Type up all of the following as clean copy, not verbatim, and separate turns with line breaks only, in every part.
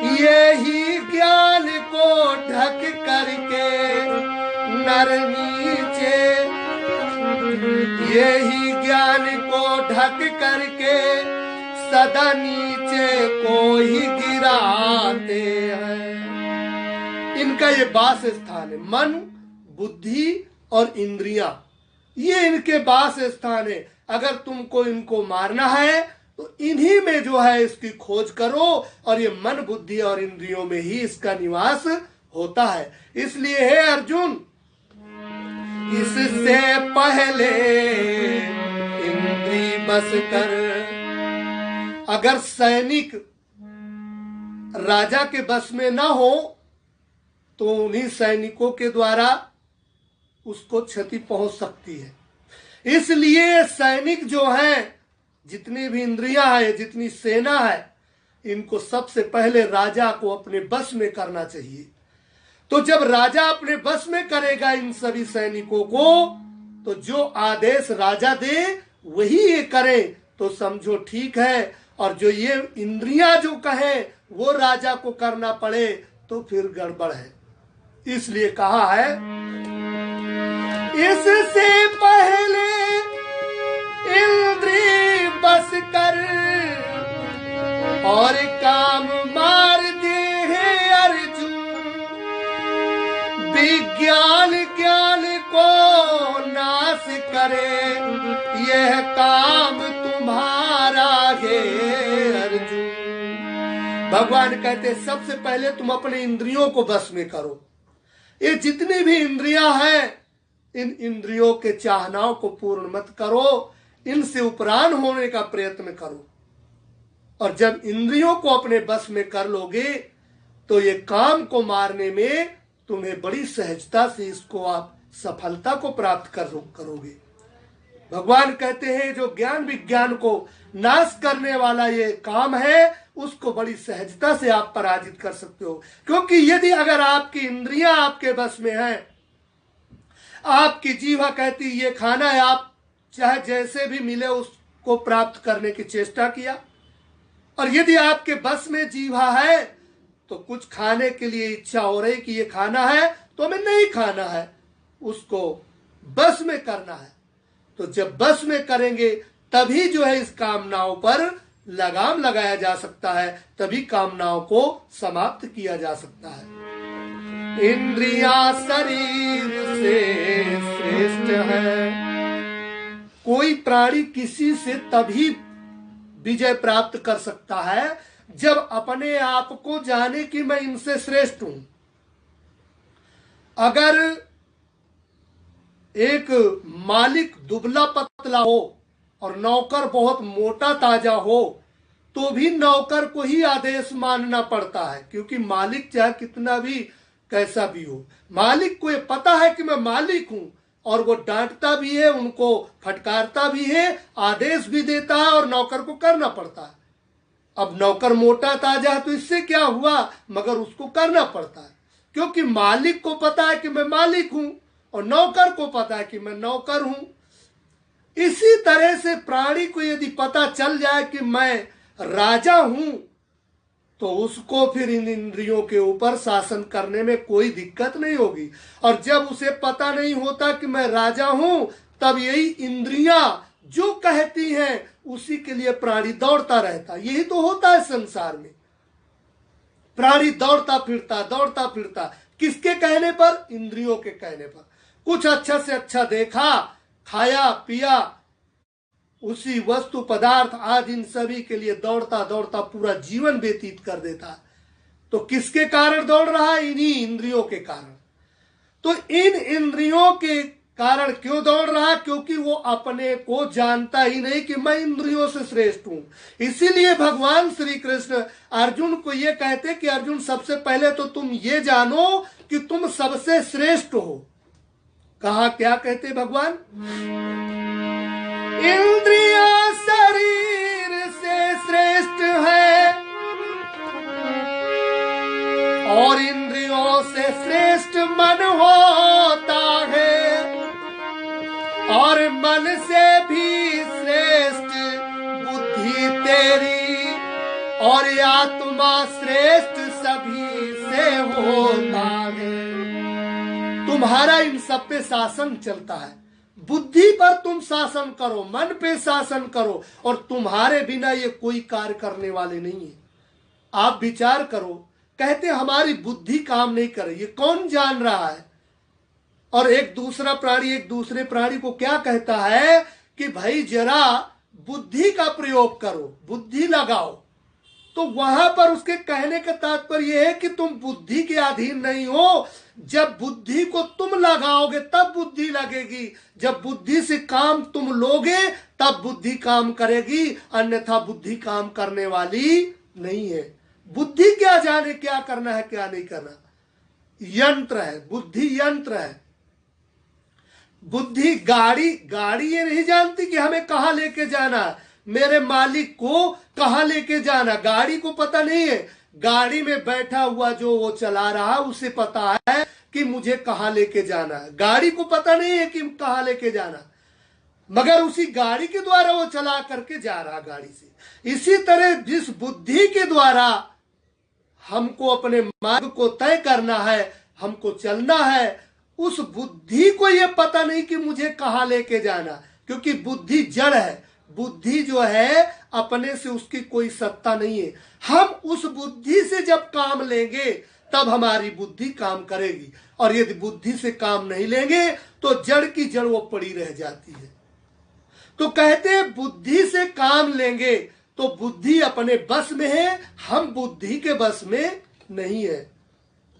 यही ज्ञान को ढक करके नर नीचे, यही ज्ञान को ढक करके सदा नीचे को ही गिराते हैं। इनका ये वास स्थान है। मन, बुद्धि और इंद्रियां, ये इनके वास स्थान है। अगर तुमको इनको मारना है तो इन्हीं में जो है इसकी खोज करो, और ये मन, बुद्धि और इंद्रियों में ही इसका निवास होता है। इसलिए हे अर्जुन, इससे पहले इंद्री बस कर। अगर सैनिक राजा के बस में ना हो तो उन्हीं सैनिकों के द्वारा उसको क्षति पहुंच सकती है। इसलिए सैनिक जो हैं, जितनी भी इंद्रियां हैं, जितनी सेना है, इनको सबसे पहले राजा को अपने बस में करना चाहिए। तो जब राजा अपने बस में करेगा इन सभी सैनिकों को, तो जो आदेश राजा दे वही ये करें तो समझो ठीक है, और जो ये इंद्रियां जो कहे वो राजा को करना पड़े तो फिर गड़बड़ है। इसलिए कहा है, इससे पहले इंद्री बस कर और काम मार दे है अर्जुन। विज्ञान ज्ञान को नाश करे, यह काम तुम्हारा है अर्जुन। भगवान कहते सबसे पहले तुम अपने इंद्रियों को बस में करो। ये जितनी भी इंद्रियां हैं, इन इंद्रियों के चाहनाओं को पूर्ण मत करो, इनसे उपरान होने का प्रयत्न करो। और जब इंद्रियों को अपने बस में कर लोगे तो ये काम को मारने में तुम्हें बड़ी सहजता से इसको आप सफलता को प्राप्त करोगे। भगवान कहते हैं जो ज्ञान विज्ञान को नाश करने वाला ये काम है, उसको बड़ी सहजता से आप पराजित कर सकते हो। क्योंकि यदि अगर आपकी इंद्रियां आपके बस में हैं, आपकी जीवा कहती ये खाना है, आप चाहे जैसे भी मिले उसको प्राप्त करने की चेष्टा किया, और यदि आपके बस में जीवा है तो कुछ खाने के लिए इच्छा हो रही कि ये खाना है तो हमें नहीं खाना है, उसको बस में करना है। तो जब बस में करेंगे तभी जो है इस कामनाओं पर लगाम लगाया जा सकता है, तभी कामनाओं को समाप्त किया जा सकता है। इंद्रियां शरीर से श्रेष्ठ है। कोई प्राणी किसी से तभी विजय प्राप्त कर सकता है जब अपने आप को जाने कि मैं इनसे श्रेष्ठ हूं। अगर एक मालिक दुबला पतला हो और नौकर बहुत मोटा ताजा हो, तो भी नौकर को ही आदेश मानना पड़ता है, क्योंकि मालिक चाहे कितना भी कैसा भी हो, मालिक को ये पता है कि मैं मालिक हूं, और वो डांटता भी है, उनको फटकारता भी है, आदेश भी देता है, और नौकर को करना पड़ता है। अब नौकर मोटा ताजा है तो इससे क्या हुआ, मगर उसको करना पड़ता है, क्योंकि मालिक को पता है कि मैं मालिक हूं और नौकर को पता है कि मैं नौकर हूं। इसी तरह से प्राणी को यदि पता चल जाए कि मैं राजा हूं, तो उसको फिर इन इंद्रियों के ऊपर शासन करने में कोई दिक्कत नहीं होगी। और जब उसे पता नहीं होता कि मैं राजा हूं, तब यही इंद्रियां जो कहती हैं उसी के लिए प्राणी दौड़ता रहता। यही तो होता है संसार में, प्राणी दौड़ता फिरता किसके कहने पर? इंद्रियों के कहने पर। कुछ अच्छा से अच्छा देखा, खाया पिया, उसी वस्तु पदार्थ आदि इन सभी के लिए दौड़ता पूरा जीवन व्यतीत कर देता। तो किसके कारण दौड़ रहा है? इन्हीं इंद्रियों के कारण। तो इन इंद्रियों के कारण क्यों दौड़ रहा? क्योंकि वो अपने को जानता ही नहीं कि मैं इंद्रियों से श्रेष्ठ हूं। इसीलिए भगवान श्री कृष्ण अर्जुन को ये कहते कि अर्जुन सबसे पहले तो तुम ये जानो कि तुम सबसे श्रेष्ठ हो। कहा क्या कहते भगवान? इंद्रियां शरीर से श्रेष्ठ है और इंद्रियों से श्रेष्ठ मन होता है, और मन से भी श्रेष्ठ बुद्धि तेरी, और आत्मा श्रेष्ठ सभी से होता है। तुम्हारा इन सब पे शासन चलता है, बुद्धि पर तुम शासन करो, मन पे शासन करो, और तुम्हारे बिना ये कोई कार्य करने वाले नहीं है। आप विचार करो, कहते हमारी बुद्धि काम नहीं करे, ये कौन जान रहा है? और एक दूसरा प्राणी एक दूसरे प्राणी को क्या कहता है कि भाई जरा बुद्धि का प्रयोग करो, बुद्धि लगाओ। तो वहां पर उसके कहने का तात्पर्य यह है कि तुम बुद्धि के अधीन नहीं हो। जब बुद्धि को तुम लगाओगे तब बुद्धि लगेगी, जब बुद्धि से काम तुम लोगे तब बुद्धि काम करेगी, अन्यथा बुद्धि काम करने वाली नहीं है। बुद्धि क्या जाने क्या करना है क्या नहीं करना, यंत्र है, बुद्धि यंत्र है। बुद्धि गाड़ी ये नहीं जानती कि हमें कहां लेके जाना है, मेरे मालिक को कहां लेके जाना, गाड़ी को पता नहीं है। गाड़ी में बैठा हुआ जो वो चला रहा उसे पता है कि मुझे कहां लेके जाना है, गाड़ी को पता नहीं है कि कहां लेके जाना, मगर उसी गाड़ी के द्वारा वो चला करके जा रहा गाड़ी से। इसी तरह जिस बुद्धि के द्वारा हमको अपने मार्ग को तय करना है, हमको चलना है, उस बुद्धि को ये पता नहीं कि मुझे कहां लेके जाना, क्योंकि बुद्धि जड़ है। बुद्धि जो है अपने से उसकी कोई सत्ता नहीं है। हम उस बुद्धि से जब काम लेंगे तब हमारी बुद्धि काम करेगी, और यदि बुद्धि से काम नहीं लेंगे तो जड़ की जड़ वो पड़ी रह जाती है। तो कहते हैं बुद्धि से काम लेंगे तो बुद्धि अपने बस में है, हम बुद्धि के बस में नहीं है।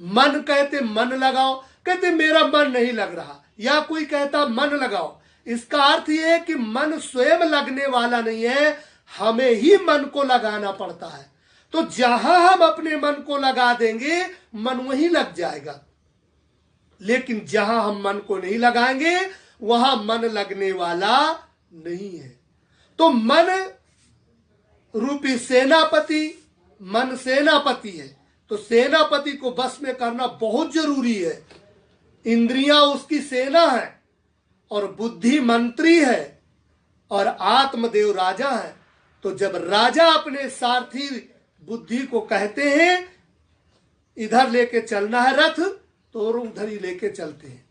मन कहते मन लगाओ, कहते मेरा मन नहीं लग रहा, या कोई कहता मन लगाओ। इसका अर्थ यह है कि मन स्वयं लगने वाला नहीं है, हमें ही मन को लगाना पड़ता है। तो जहां हम अपने मन को लगा देंगे मन वहीं लग जाएगा, लेकिन जहां हम मन को नहीं लगाएंगे वहां मन लगने वाला नहीं है। तो मन रूपी सेनापति, मन सेनापति है, तो सेनापति को बस में करना बहुत जरूरी है। इंद्रियां उसकी सेना है, और बुद्धि मंत्री है, और आत्मदेव राजा है। तो जब राजा अपने सारथी बुद्धि को कहते हैं इधर लेके चलना है रथ, तो उधर ही लेके चलते हैं।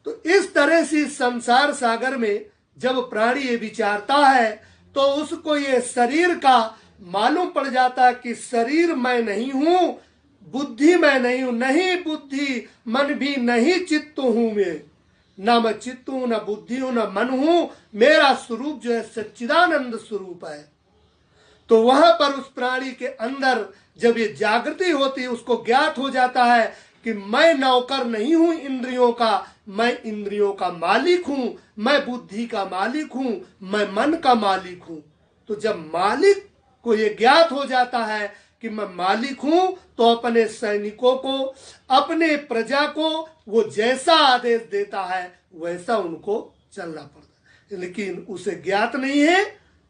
तो इस तरह से संसार सागर में जब प्राणी ये विचारता है तो उसको ये शरीर का मालूम पड़ जाता है कि शरीर मैं नहीं हूं, बुद्धि मैं नहीं हूं, नहीं बुद्धि मन भी नहीं चित्त हूं मैं, न मैं चित्त हूं, न बुद्धि हूं, न मन हूं, मेरा स्वरूप जो है सच्चिदानंद स्वरूप है। तो वहां पर उस प्राणी के अंदर जब ये जागृति होती है, उसको ज्ञात हो जाता है कि मैं नौकर नहीं हूं इंद्रियों का, मैं इंद्रियों का मालिक हूं, मैं बुद्धि का मालिक हूं, मैं मन का मालिक हूं। तो जब मालिक को ये ज्ञात हो जाता है कि मैं मालिक हूं, तो अपने सैनिकों को, अपने प्रजा को वो जैसा आदेश देता है वैसा उनको चलना पड़ता है। लेकिन उसे ज्ञात नहीं है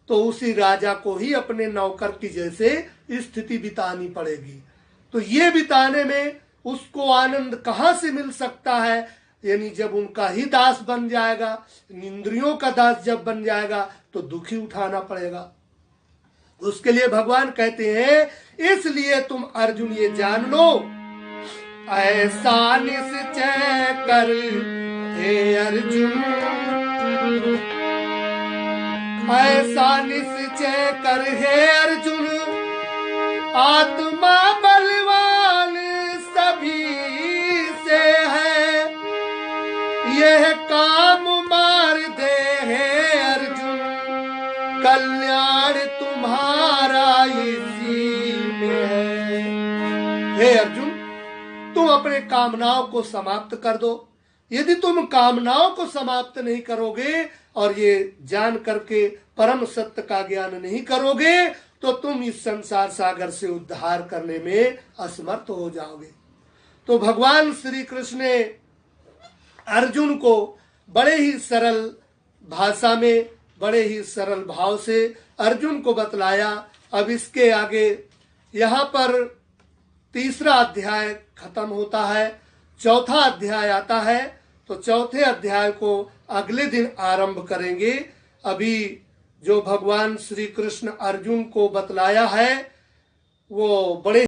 तो उसी राजा को ही अपने नौकर की जैसे स्थिति बितानी पड़ेगी। तो ये बिताने में उसको आनंद कहां से मिल सकता है? यानी जब उनका ही दास बन जाएगा, इंद्रियों का दास जब बन जाएगा तो दुखी उठाना पड़ेगा। उसके लिए भगवान कहते हैं इसलिए तुम अर्जुन ये जान लो, ऐसा निश्चय कर हे अर्जुन, ऐसा निश्चय कर हे अर्जुन, आत्मा बलवान सभी से है, यह काम मार दे हे अर्जुन, कल्याण तुम्हारा इसी में है। हे अर्जुन, तुम अपने कामनाओं को समाप्त कर दो। यदि तुम कामनाओं को समाप्त नहीं करोगे और ये जान करके परम सत्य का ज्ञान नहीं करोगे तो तुम इस संसार सागर से उद्धार करने में असमर्थ हो जाओगे। तो भगवान श्री कृष्ण ने अर्जुन को बड़े ही सरल भाषा में, बड़े ही सरल भाव से अर्जुन को बतलाया। अब इसके आगे यहाँ पर तीसरा अध्याय खत्म होता है, चौथा अध्याय आता है। तो चौथे अध्याय को अगले दिन आरंभ करेंगे। अभी जो भगवान श्री कृष्ण अर्जुन को बतलाया है वो बड़े